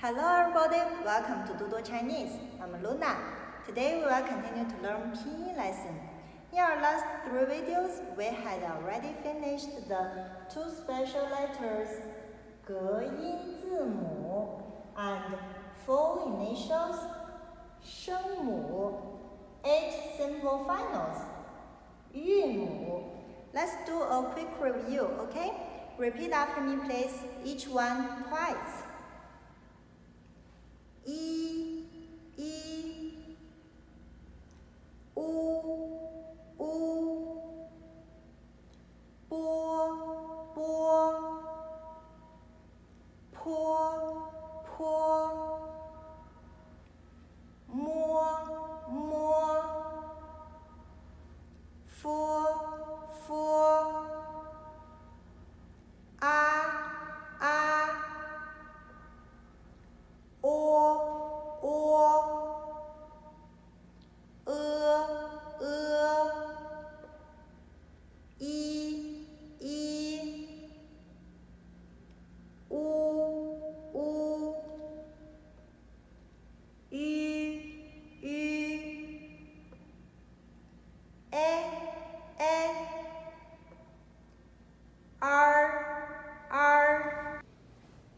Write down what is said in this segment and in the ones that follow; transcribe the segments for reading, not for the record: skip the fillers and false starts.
Hello everybody, welcome to DuoDuoChinese. I'm Luna. Today we will continue to learn Pinyin lesson. In our last 3 videos, we had already finished the 2 special letters, 格音字母 and 4 initials, 声母, 8 simple finals, 韵母. Let's do a quick review, okay? Repeat after me please, each one twice. 一 乌 波 坡 摸 佛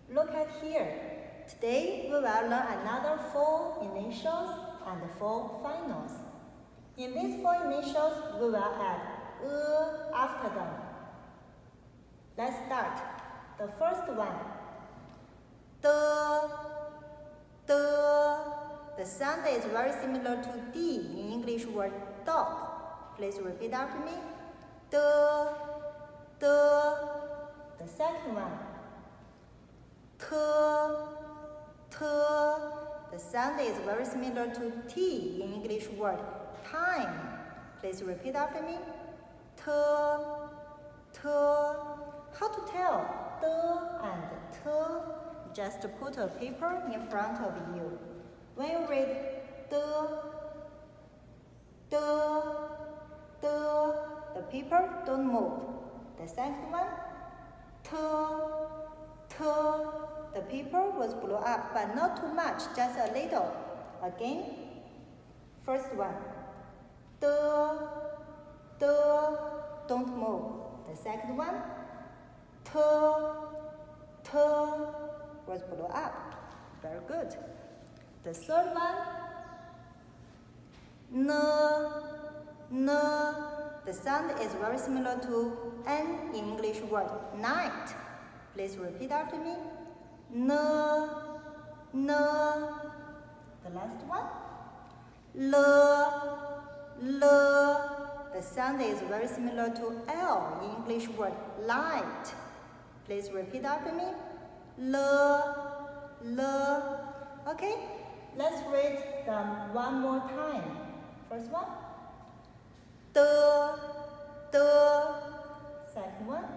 Look at here. Today we will learn another 4 initials and 4 finals. In these 4 initials, we will add after them. Let's start. The first one. The sound is very similar to D in English word dog. Please repeat after me. The second one. The sound is very similar to T in English word time. Please repeat after me. How to tell and t? Just put a paper in front of you. When you read the paper don't move. The second one, the paper was blow up, but not too much, just a little. Again, first one, don't move. The second one, was blow up. Very good. The third one, the sound is very similar to N in English word night. Please repeat after me. The last one, the sound is very similar to L in English word light. Please repeat after me. Okay, let's read them one more time. First one, second one,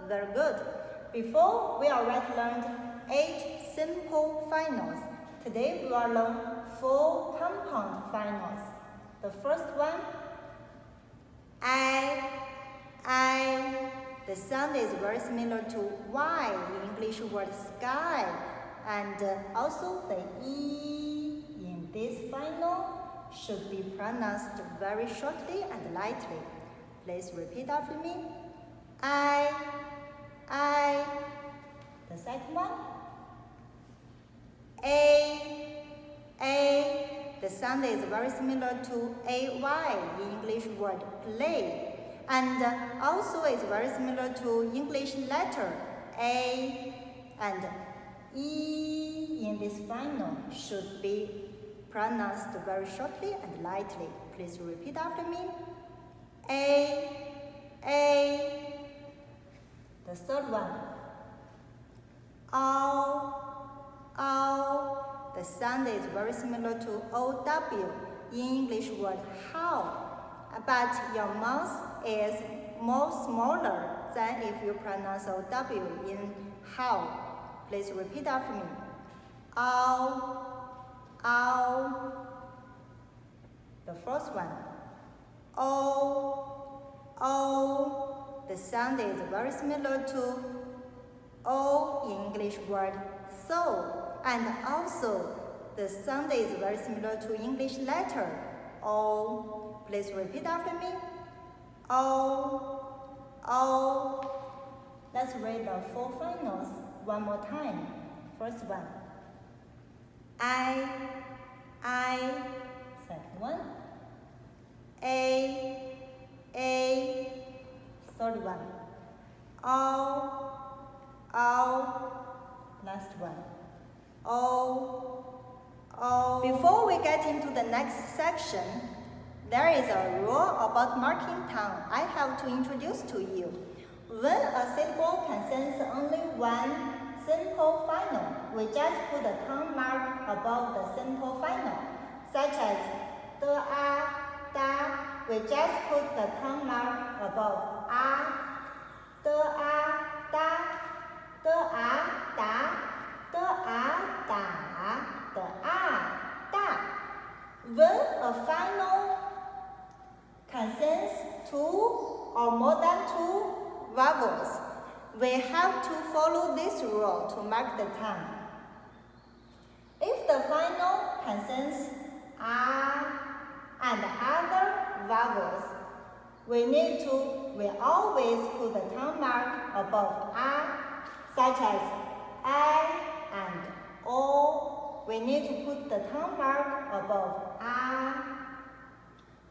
Very good. Before, we already learned 8 simple finals. Today, we will learn 4 compound finals. The first one, I. The sound is very similar to Y in English word sky. And also the E in this final should be pronounced very shortly and lightly. Please repeat after me. I. The second one. A. The sound is very similar to AY in English word play. And also is very similar to English letter A. And E in this final should be pronounced very shortly and lightly. Please repeat after me. A. The third one. O. The sound is very similar to OW in English word how. But your mouth is more smaller than if you pronounce OW in how. Please repeat after me. Ow. first one. O, O. The sound is very similar to O in English word so, and also the sound is very similar to English letter O. Please repeat after me. O, O. Let's read the four finals one more time. First one. I. Second one. A. Third one. O. Last one. O. Before we get into the next section, there is a rule about marking tongue I have to introduce to you. When a syllable contains only one simple final, we just put a tongue mark above the simple final, such as da, we just put the tongue mark above a, da, da. When a final contains two or more than two vowels, we have to follow this rule to mark the tongue. If the final contains a and other vowels, we always put the tongue mark above a, such as I and O. We need to put the tongue mark above a.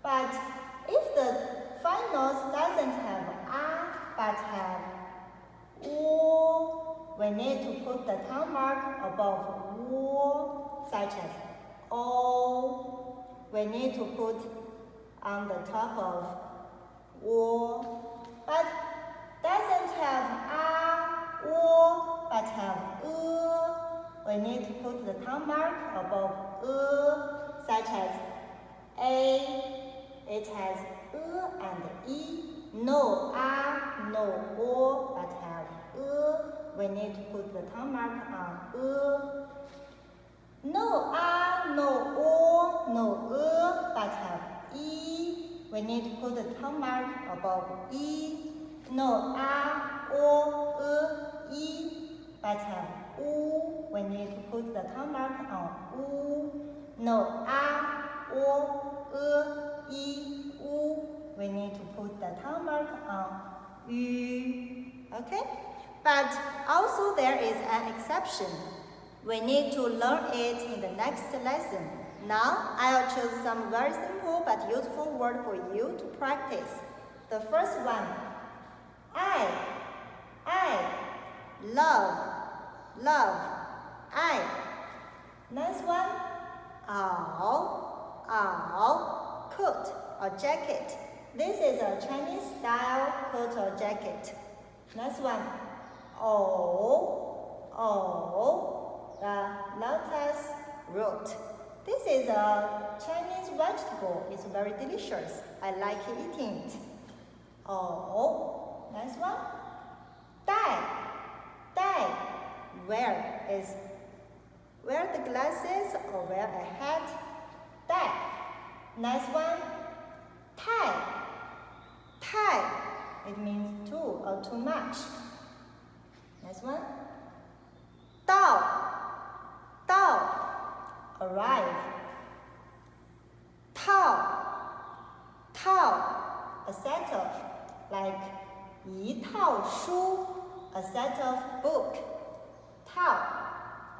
But if the finals doesn't have a but have o, we need to put the tongue mark above o, such as o. We need to put on the top of o. But doesn't have a, o, but have we need to put the tongue mark above such as a. It has and e. No a, no o, but have we need to put the tongue mark on No a, no o, no but have e. We need to put the tongue mark above e. No a, o, e, but have u. We need to put the tongue mark on u. No a, o, e, u. We need to put the tongue mark on u. Okay? But also there is an exception. We need to learn it in the next lesson. Now, I'll choose some very simple but useful word for you to practice. The first one, I, love, I. Next one, coat or jacket. This is a Chinese style coat or jacket. Next one, the lotus root. This is a Chinese vegetable. It's very delicious. I like eating it. Next one, tie. Wear the glasses or wear a hat. Tie. Next one, tie. It means too or too much. Next one, doll. Arrive. Tao. A set of, like 一套书, a set of book. Tao,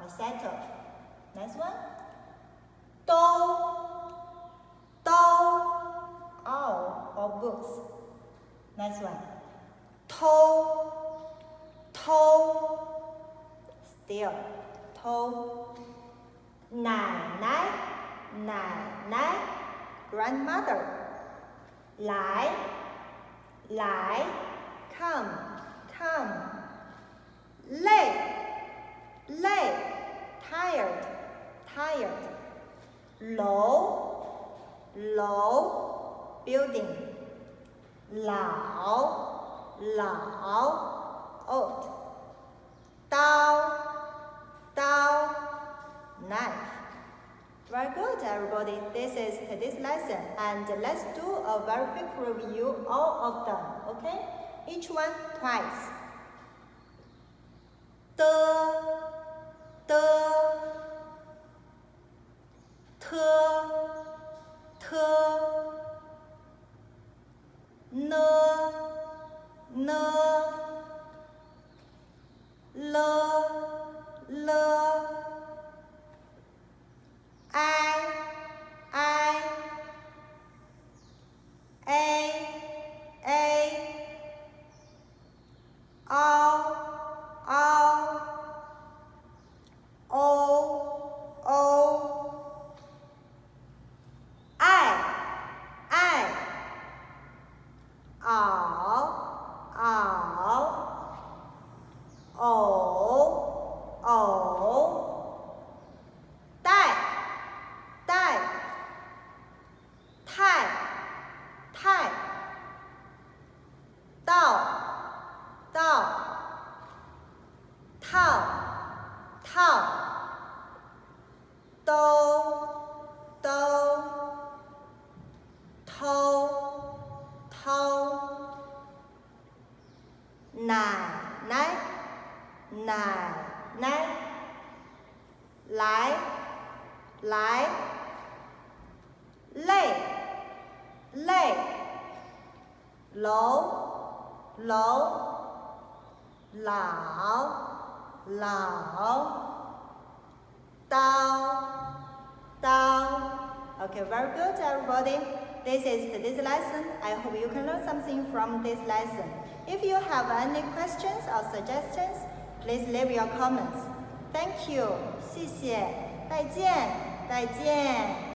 a set of. Next one, all books. Next one, toe, still, toe. 奶奶 grandmother. 来 come. 累 tired. 楼 building. 老 old. 刀 knife. Very good, everybody. This is today's lesson, and let's do a very quick review all of them. Okay? Each one twice. Okay, very good, everybody. This is today's lesson. I hope you can learn something from this lesson. If you have any questions or suggestions, please leave your comments. Thank you. 谢谢。再见。再见。